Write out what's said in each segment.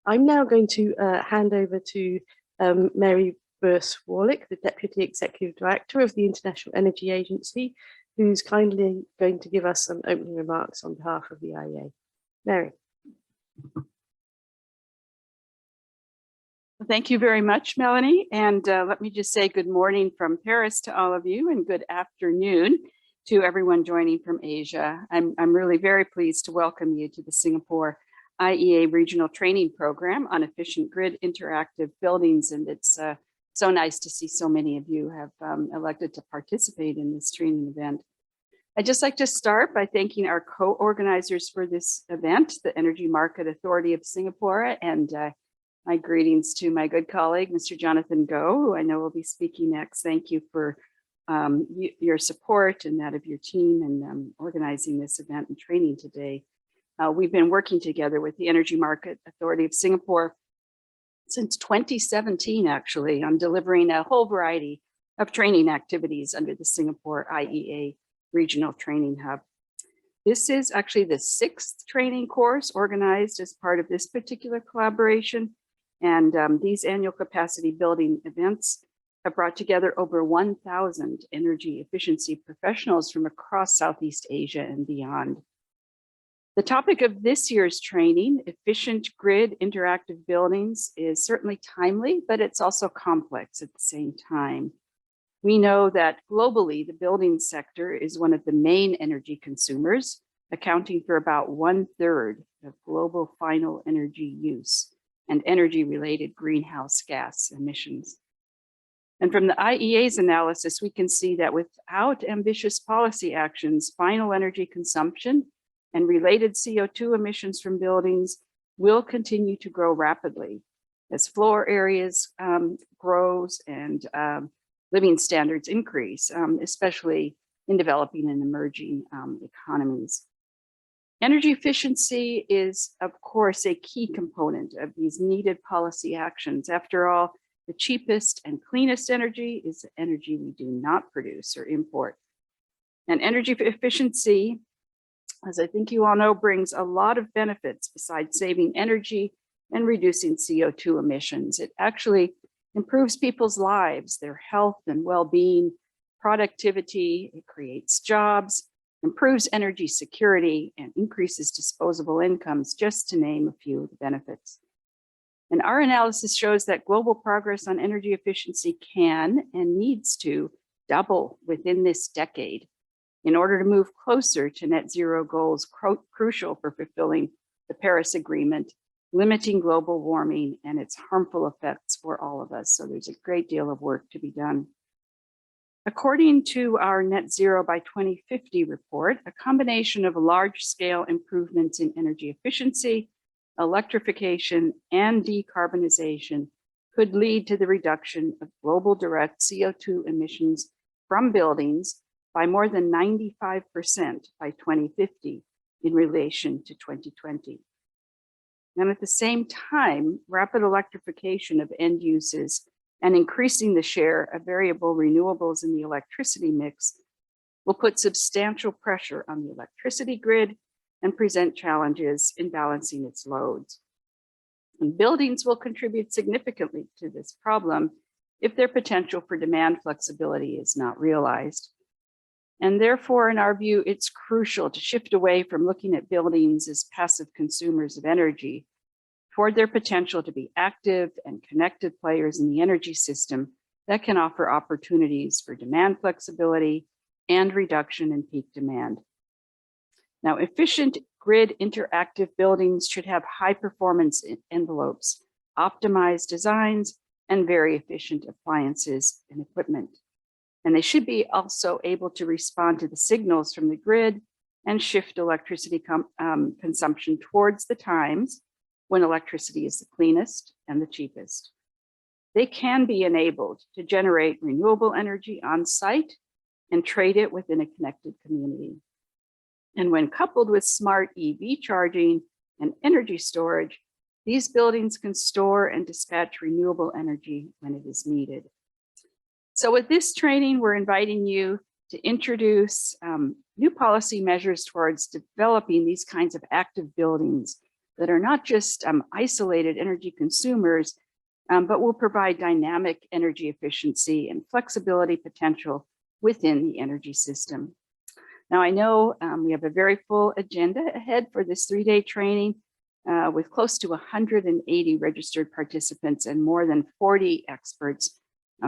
I'm now going to hand over to Mary Burce Warlick, the Deputy Executive Director of the International Energy Agency, who's kindly going to give us some opening remarks on behalf of the IEA. Mary. Thank you very much, Melanie. And let me just say good morning from Paris to all of you and good afternoon to everyone joining from Asia. I'm really very pleased to welcome you to the Singapore-IEA Regional Training Program on Efficient Grid Interactive Buildings. And it's so nice to see so many of you have elected to participate in this training event. I'd just like to start by thanking our co-organizers for this event, the Energy Market Authority of Singapore, and my greetings to my good colleague, Mr. Jonathan Goh, who I know will be speaking next. Thank you for your support and that of your team in organizing this event and training today. We've been working together with the Energy Market Authority of Singapore since 2017, actually, on delivering a whole variety of training activities under the Singapore-IEA Regional Training Hub. This is actually the 6th training course organized as part of this particular collaboration. And these annual capacity building events have brought together over 1,000 energy efficiency professionals from across Southeast Asia and beyond. The topic of this year's training, efficient grid interactive buildings, is certainly timely, but it's also complex at the same time. We know that globally, the building sector is one of the main energy consumers, accounting for about 1/3 of global final energy use and energy-related greenhouse gas emissions. And from the IEA's analysis, we can see that without ambitious policy actions, final energy consumption and related CO2 emissions from buildings will continue to grow rapidly as floor areas grows and living standards increase, especially in developing and emerging economies. Energy efficiency is, of course, a key component of these needed policy actions. After all, the cheapest and cleanest energy is the energy we do not produce or import. And energy efficiency, as I think you all know, brings a lot of benefits besides saving energy and reducing CO2 emissions. It actually improves people's lives, their health and well-being, productivity, it creates jobs, improves energy security, and increases disposable incomes, just to name a few of the benefits. And our analysis shows that global progress on energy efficiency can and needs to double within this decade in order to move closer to net zero goals crucial for fulfilling the Paris Agreement, limiting global warming and its harmful effects for all of us. So there's a great deal of work to be done. According to our Net Zero by 2050 report, a combination of large-scale improvements in energy efficiency, electrification, and decarbonization could lead to the reduction of global direct CO2 emissions from buildings by more than 95% by 2050 in relation to 2020. And at the same time, rapid electrification of end uses and increasing the share of variable renewables in the electricity mix will put substantial pressure on the electricity grid and present challenges in balancing its loads. And buildings will contribute significantly to this problem if their potential for demand flexibility is not realized. And therefore, in our view, it's crucial to shift away from looking at buildings as passive consumers of energy toward their potential to be active and connected players in the energy system that can offer opportunities for demand flexibility and reduction in peak demand. Now, efficient grid interactive buildings should have high performance envelopes, optimized designs, and very efficient appliances and equipment. And they should be also able to respond to the signals from the grid and shift electricity consumption towards the times when electricity is the cleanest and the cheapest. They can be enabled to generate renewable energy on site and trade it within a connected community. And when coupled with smart EV charging and energy storage, these buildings can store and dispatch renewable energy when it is needed. So with this training, we're inviting you to introduce new policy measures towards developing these kinds of active buildings that are not just isolated energy consumers, but will provide dynamic energy efficiency and flexibility potential within the energy system. Now, I know we have a very full agenda ahead for this 3-day training with close to 180 registered participants and more than 40 experts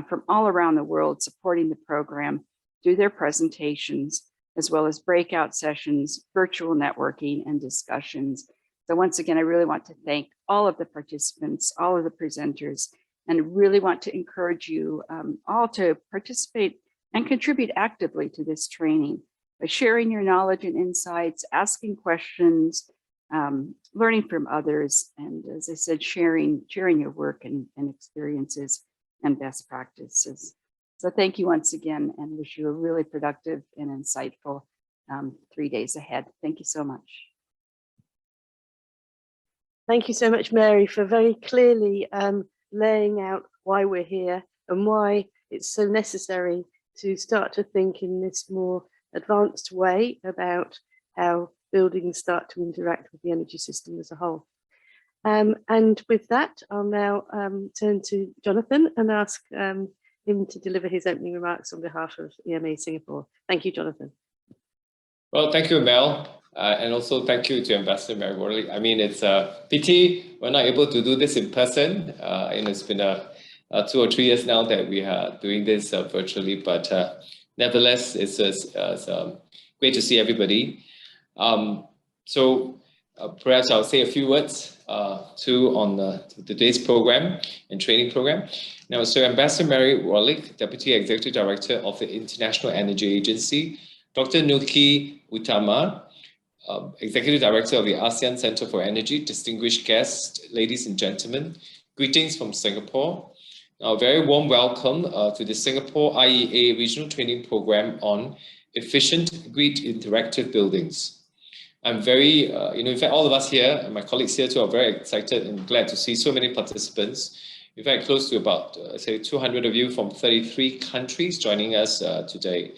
from all around the world supporting the program through their presentations, as well as breakout sessions, virtual networking, and discussions. So once again, I really want to thank all of the participants, all of the presenters, and really want to encourage you all to participate and contribute actively to this training by sharing your knowledge and insights, asking questions, learning from others, and as I said, sharing your work and experiences and best practices. So thank you once again, and wish you a really productive and insightful 3 days ahead. Thank you so much. Thank you so much, Mary, for very clearly laying out why we're here and why it's so necessary to start to think in this more advanced way about how buildings start to interact with the energy system as a whole. And with that, I'll now turn to Jonathan and ask him to deliver his opening remarks on behalf of EMA Singapore. Thank you, Jonathan. Well, thank you, Mel. And also thank you to Ambassador Mary Warlick. I mean, it's a pity we're not able to do this in person. And it's been 2 or 3 years now that we are doing this virtually, but nevertheless, it's great to see everybody. So perhaps I'll say a few words too on today's program and training program. Now, so Ambassador Mary Warlick, Deputy Executive Director of the International Energy Agency, Dr. Nuki, Utama, Executive Director of the ASEAN Center for Energy, distinguished guests, ladies and gentlemen, greetings from Singapore. Now, a very warm welcome to the Singapore-IEA Regional Training Program on Efficient Grid Interactive Buildings. I'm very, in fact, all of us here, and my colleagues here too, are very excited and glad to see so many participants. In fact, close to about, say, 200 of you from 33 countries joining us today.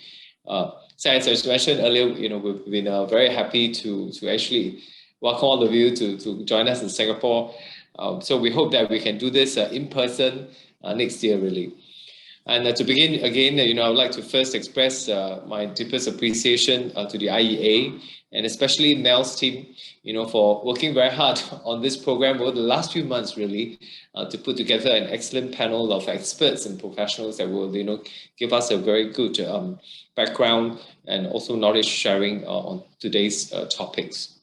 So as I mentioned earlier, we've been very happy to actually welcome all of you to join us in Singapore. So we hope that we can do this in person next year, really. And to begin again, I would like to first express my deepest appreciation to the IEA and especially Mel's team, for working very hard on this program over the last few months, really, to put together an excellent panel of experts and professionals that will, give us a very good background and also knowledge sharing on today's topics.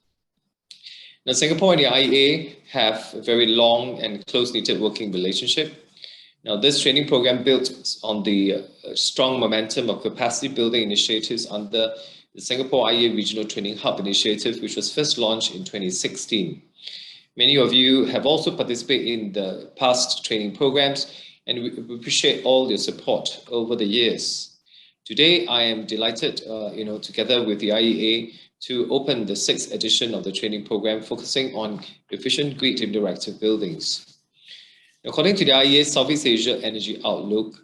Now, Singapore and the IEA have a very long and close-knitted working relationship. Now, this training program built on the strong momentum of capacity building initiatives under the Singapore-IEA Regional Training Hub initiative, which was first launched in 2016. Many of you have also participated in the past training programs, and we appreciate all your support over the years. Today, I am delighted, together with the IEA, to open the 6th edition of the training program, focusing on efficient grid interactive buildings. According to the IEA Southeast Asia Energy Outlook,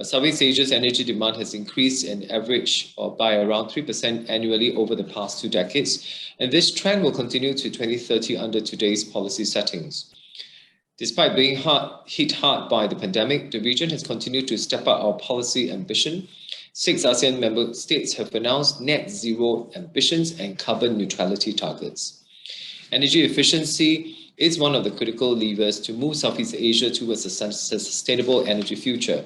Southeast Asia's energy demand has increased an average by around 3% annually over the past 2 decades, and this trend will continue to 2030 under today's policy settings. Despite being hit hard by the pandemic, the region has continued to step up our policy ambition. 6 ASEAN member states have announced net zero ambitions and carbon neutrality targets. Energy efficiency is one of the critical levers to move Southeast Asia towards a sustainable energy future.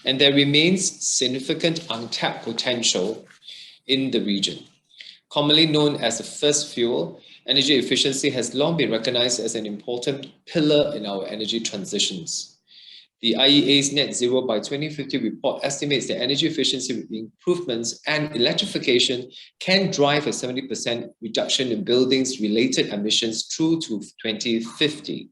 And there remains significant untapped potential in the region. Commonly known as the first fuel, energy efficiency has long been recognized as an important pillar in our energy transitions. The IEA's Net Zero by 2050 report estimates that energy efficiency improvements and electrification can drive a 70% reduction in buildings-related emissions through to 2050.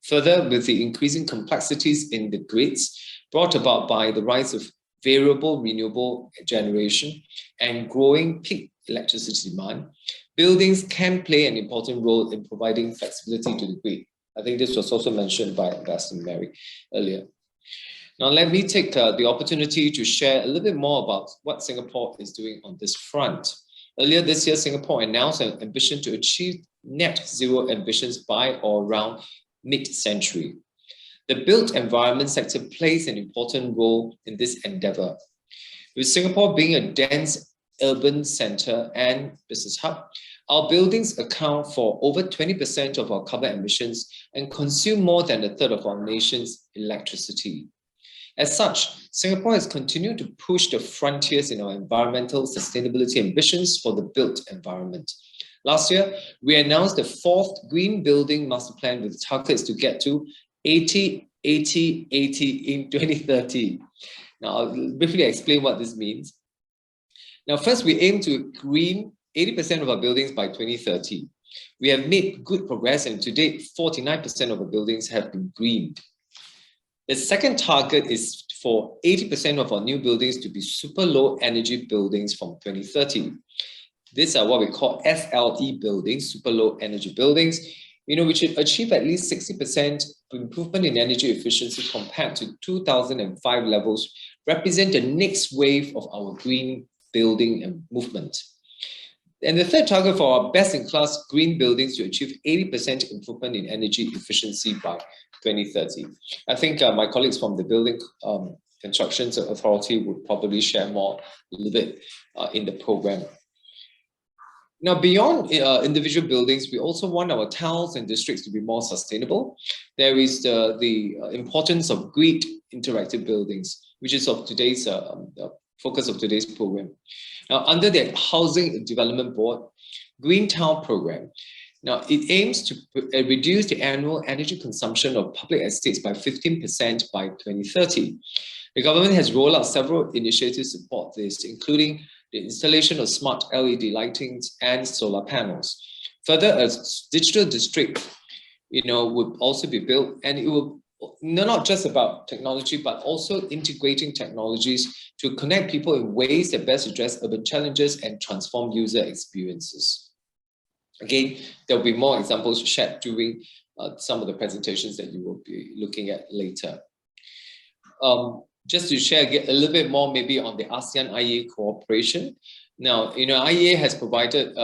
Further, with the increasing complexities in the grids brought about by the rise of variable renewable generation and growing peak electricity demand, buildings can play an important role in providing flexibility to the grid. I think this was also mentioned by Ambassador Mary earlier. Now, let me take the opportunity to share a little bit more about what Singapore is doing on this front. Earlier this year, Singapore announced an ambition to achieve net zero ambitions by or around mid-century. The built environment sector plays an important role in this endeavor. With Singapore being a dense urban center and business hub, our buildings account for over 20% of our carbon emissions and consume more than a third of our nation's electricity. As such, Singapore has continued to push the frontiers in our environmental sustainability ambitions for the built environment. Last year, we announced the 4th Green Building Master Plan with targets to get to 80, 80, 80 in 2030. Now, I'll briefly explain what this means. Now, first, we aim to green 80% of our buildings by 2030. We have made good progress, and to date, 49% of our buildings have been greened. The second target is for 80% of our new buildings to be super low energy buildings from 2030. These are what we call SLE buildings, super low energy buildings. We should achieve at least 60% improvement in energy efficiency compared to 2005 levels, represent the next wave of our green building movement. And the third target for our best-in-class green buildings to achieve 80% improvement in energy efficiency by 2030. I think my colleagues from the Building Construction Authority would probably share more a little bit in the program. Now, beyond individual buildings, we also want our towns and districts to be more sustainable. There is the importance of grid interactive buildings, which is of today's focus of today's program. Now, under the Housing Development Board Green Town Program, now it aims to reduce the annual energy consumption of public estates by 15% by 2030. The government has rolled out several initiatives to support this, including the installation of smart LED lightings and solar panels. Further, a digital district, would also be built, and it will not just about technology, but also integrating technologies to connect people in ways that best address urban challenges and transform user experiences. Again, there will be more examples shared during some of the presentations that you will be looking at later. Just to share a little bit more maybe on the ASEAN-IEA cooperation. Now, IEA has provided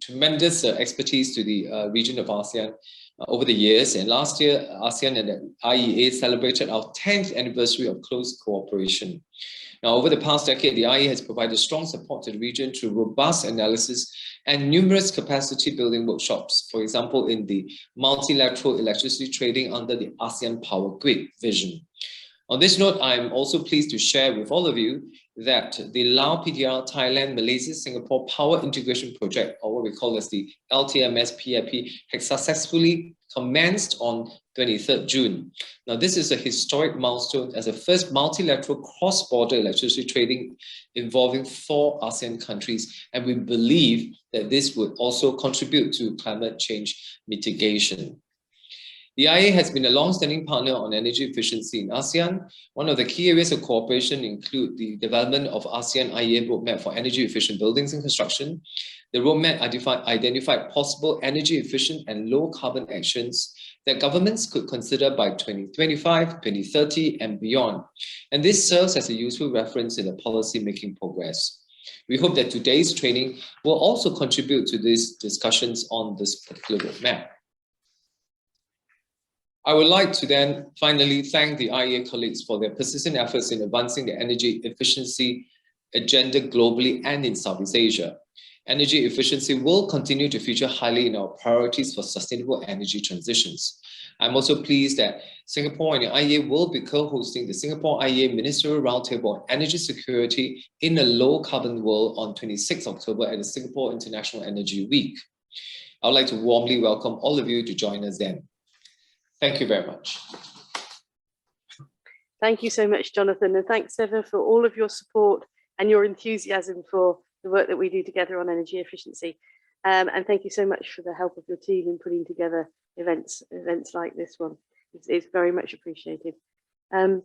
tremendous expertise to the region of ASEAN over the years, and last year, ASEAN and the IEA celebrated our 10th anniversary of close cooperation. Now, over the past decade, the IEA has provided strong support to the region through robust analysis and numerous capacity building workshops, for example, in the multilateral electricity trading under the ASEAN Power Grid vision. On this note, I'm also pleased to share with all of you that the Lao PDR Thailand Malaysia Singapore Power Integration Project, or what we call as the LTMS PIP, has successfully commenced on 23rd June. Now, this is a historic milestone as the first multilateral cross-border electricity trading involving 4 ASEAN countries, and we believe that this would also contribute to climate change mitigation. The IEA has been a long-standing partner on energy efficiency in ASEAN. One of the key areas of cooperation include the development of ASEAN-IEA roadmap for energy-efficient buildings and construction. The roadmap identified possible energy-efficient and low-carbon actions that governments could consider by 2025, 2030, and beyond. And this serves as a useful reference in the policy-making progress. We hope that today's training will also contribute to these discussions on this particular roadmap. I would like to then finally thank the IEA colleagues for their persistent efforts in advancing the energy efficiency agenda globally and in Southeast Asia. Energy efficiency will continue to feature highly in our priorities for sustainable energy transitions. I'm also pleased that Singapore and the IEA will be co-hosting the Singapore-IEA Ministerial Roundtable on Energy Security in a Low-Carbon World on 26 October at the Singapore International Energy Week. I would like to warmly welcome all of you to join us then. Thank you very much. Thank you so much, Jonathan, and thanks ever for all of your support and your enthusiasm for the work that we do together on energy efficiency. And thank you so much for the help of your team in putting together events like this one. It's very much appreciated. And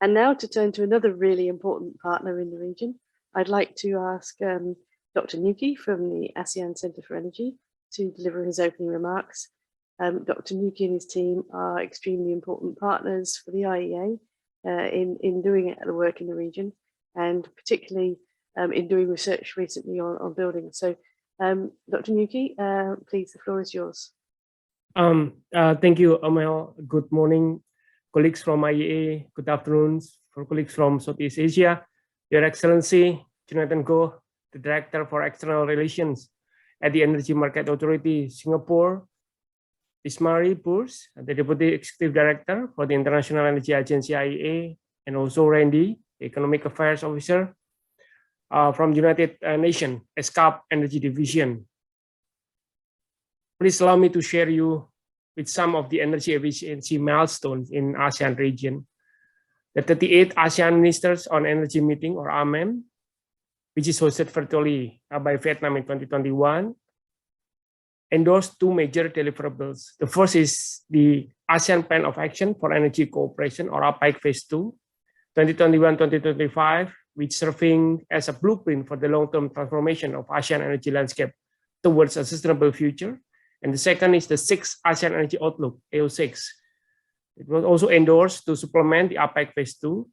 now to turn to another really important partner in the region, I'd like to ask Dr. Nuki from the ASEAN Centre for Energy to deliver his opening remarks. Dr. Nuki and his team are extremely important partners for the IEA in doing the work in the region, and particularly in doing research recently on buildings. So Dr. Nuki, please, the floor is yours. Thank you, Amel. Good morning, colleagues from IEA. Good afternoon for colleagues from Southeast Asia. Your Excellency, Jonathan Goh, the Director for External Relations at the Energy Market Authority, Singapore, Ismail Burce, the Deputy Executive Director for the International Energy Agency, IEA, and also Randy, the Economic Affairs Officer from United Nations, ESCAP Energy Division. Please allow me to share you with some of the energy efficiency milestones in ASEAN region. The 38th ASEAN Ministers on Energy Meeting, or AMEM, which is hosted virtually by Vietnam in 2021, endorsed two major deliverables. The first is the ASEAN Plan of Action for Energy Cooperation, or APEC Phase 2, 2021-2025, which serving as a blueprint for the long-term transformation of ASEAN energy landscape towards a sustainable future. And the second is the 6th ASEAN Energy Outlook, AO6. It was also endorsed to supplement the APEC Phase 2,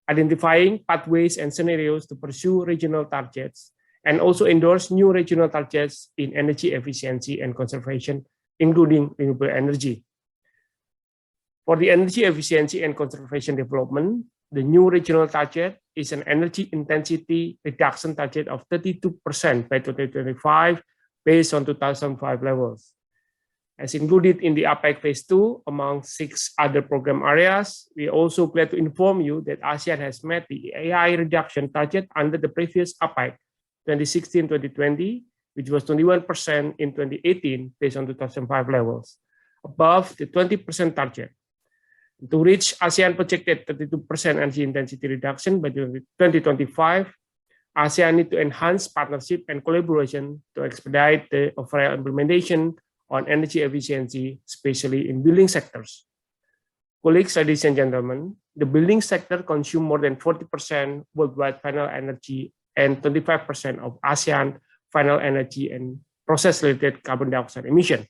identifying pathways and scenarios to pursue regional targets, and also endorse new regional targets in energy efficiency and conservation, including renewable energy. For the energy efficiency and conservation development, the new regional target is an energy intensity reduction target of 32% by 2025, based on 2005 levels. As included in the APEC Phase 2, among 6 other program areas, we are also glad to inform you that ASEAN has met the AI reduction target under the previous APEC 2016-2020, which was 21% in 2018, based on 2005 levels, above the 20% target. To reach ASEAN projected 32% energy intensity reduction by 2025, ASEAN need to enhance partnership and collaboration to expedite the overall implementation on energy efficiency, especially in building sectors. Colleagues, ladies and gentlemen, the building sector consumes more than 40% worldwide final energy and 25% of ASEAN final energy and process-related carbon dioxide emission.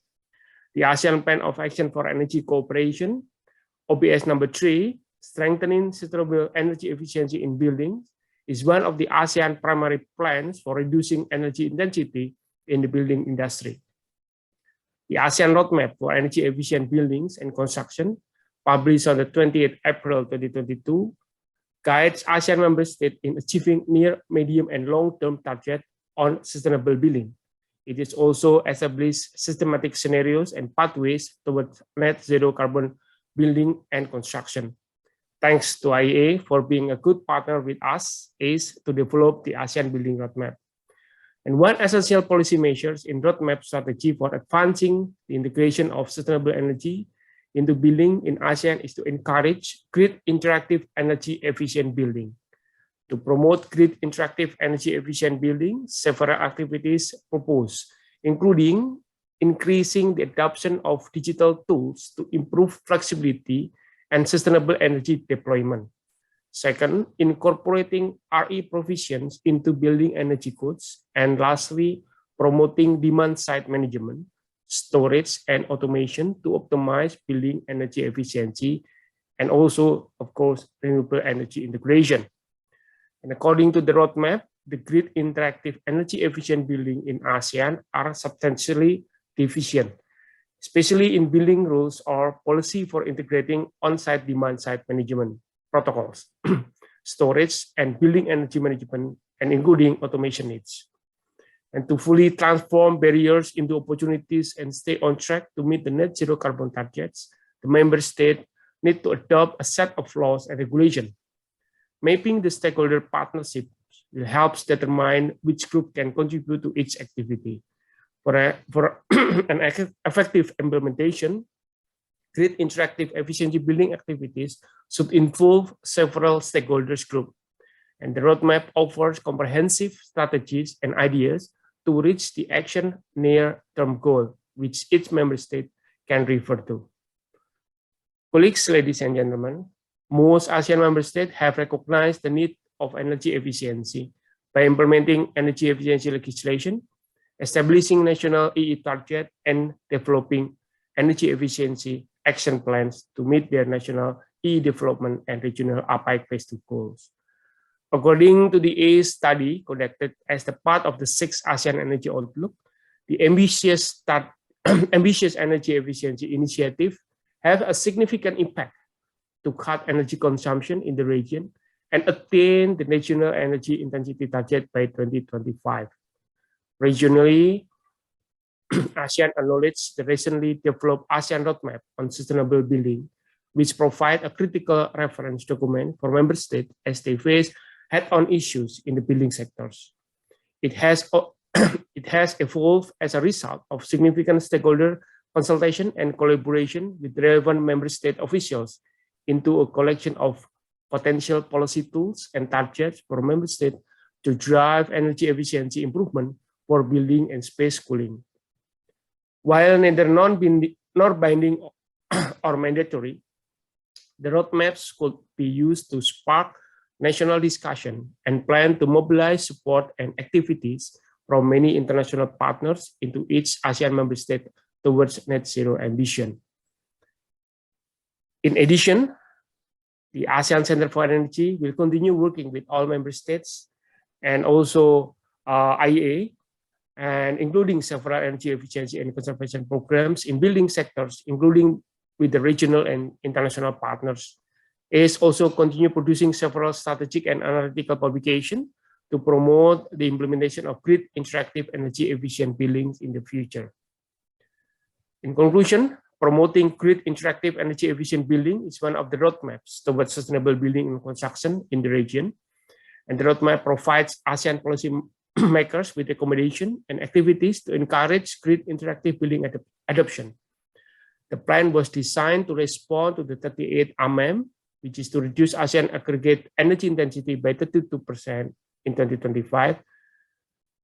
The ASEAN Plan of Action for Energy Cooperation, OBS number 3, strengthening sustainable energy efficiency in buildings, is one of the ASEAN primary plans for reducing energy intensity in the building industry. The ASEAN Roadmap for Energy Efficient Buildings and Construction, published on the 28th April 2022, guides ASEAN member states in achieving near, medium, and long-term targets on sustainable building. It is also established systematic scenarios and pathways towards net zero carbon building and construction. Thanks to IEA for being a good partner with us to develop the ASEAN Building Roadmap. And one essential policy measures in roadmap strategy for advancing the integration of sustainable energy into building in ASEAN is to encourage grid interactive energy efficient building. To promote grid interactive energy efficient building, several activities proposed, including increasing the adoption of digital tools to improve flexibility and sustainable energy deployment. Second, incorporating RE provisions into building energy codes. And lastly, promoting demand-side management, storage, and automation to optimize building energy efficiency, and also, of course, renewable energy integration. And according to the roadmap, the grid interactive energy efficient building in ASEAN are substantially deficient, especially in building rules or policy for integrating on-site demand-side management protocols, storage, and building energy management, and including automation needs. And to fully transform barriers into opportunities and stay on track to meet the net zero carbon targets, the member state need to adopt a set of laws and regulations. Mapping the stakeholder partnership will help determine which group can contribute to each activity. For an effective implementation, grid interactive efficiency building activities should involve several stakeholders groups. And the roadmap offers comprehensive strategies and ideas to reach the action near-term goal, which each member state can refer to. Colleagues, ladies and gentlemen, most ASEAN member states have recognized the need of energy efficiency by implementing energy efficiency legislation, establishing national EE target, and developing energy efficiency action plans to meet their national EE development and regional APEC Phase 2 goals. According to the ACE study conducted as the part of the 6th ASEAN Energy Outlook, the ambitious energy efficiency initiative have a significant impact to cut energy consumption in the region and attain the national energy intensity target by 2025. Regionally, ASEAN acknowledged the recently developed ASEAN Roadmap on Sustainable Building, which provide a critical reference document for member states as they face head-on issues in the building sectors. It has evolved as a result of significant stakeholder consultation and collaboration with relevant member state officials into a collection of potential policy tools and targets for member states to drive energy efficiency improvement for building and space cooling. While neither non-binding or mandatory, the roadmaps could be used to spark national discussion and plan to mobilize support and activities from many international partners into each ASEAN member state towards net zero ambition. In addition, the ASEAN Center for Energy will continue working with all member states and also IEA, and including several energy efficiency and conservation programs in building sectors, including with the regional and international partners. ACE also continue producing several strategic and analytical publications to promote the implementation of grid interactive energy efficient buildings in the future. In conclusion, promoting grid interactive energy efficient building is one of the roadmaps towards sustainable building and construction in the region. And the roadmap provides ASEAN policy makers with recommendation and activities to encourage grid interactive building adoption. The plan was designed to respond to the 38 AMEM, which is to reduce ASEAN aggregate energy intensity by 32% in 2025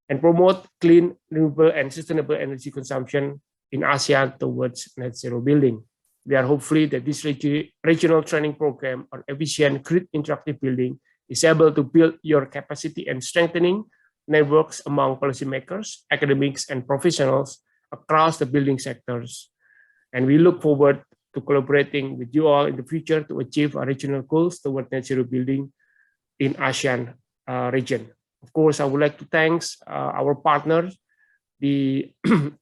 and promote clean, renewable, and sustainable energy consumption in ASEAN towards net zero building. We are hopeful that this regional training program on efficient grid interactive building is able to build your capacity and strengthening networks among policymakers, academics, and professionals across the building sectors. And we look forward to collaborating with you all in the future to achieve our regional goals toward net zero building in ASEAN region. Of course, I would like to thank our partners, the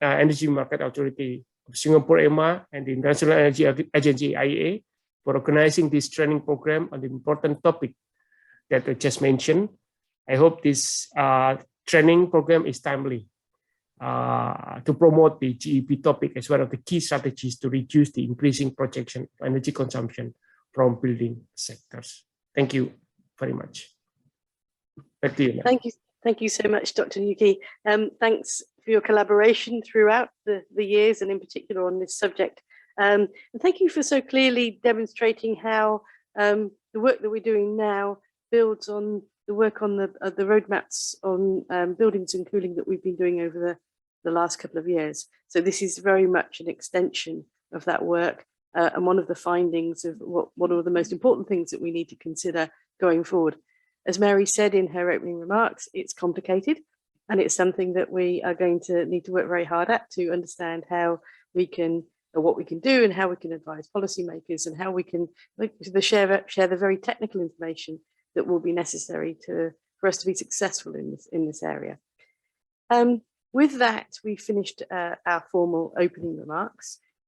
Energy Market Authority of Singapore, EMA, and the International Energy Agency, IEA, for organizing this training program on the important topic that I just mentioned. I hope this training program is timely to promote the GEP topic as one of the key strategies to reduce the increasing projection of energy consumption from building sectors. Thank you very much. Back to you. Thank you so much, Dr. Nuki. Thanks for your collaboration throughout the years, and in particular on this subject. And thank you for so clearly demonstrating how the work that we're doing now builds on the work on the roadmaps on buildings and cooling that we've been doing over the last couple of years. So this is very much an extension of that work, and one of the findings of what are the most important things that we need to consider going forward. As Mary said in her opening remarks, it's complicated, and it's something that we are going to need to work very hard at to understand how we can, or what we can do, and how we can advise policymakers, and how we can share the very technical information that will be necessary for us to be successful in this area. With that, we finished our formal opening remarks.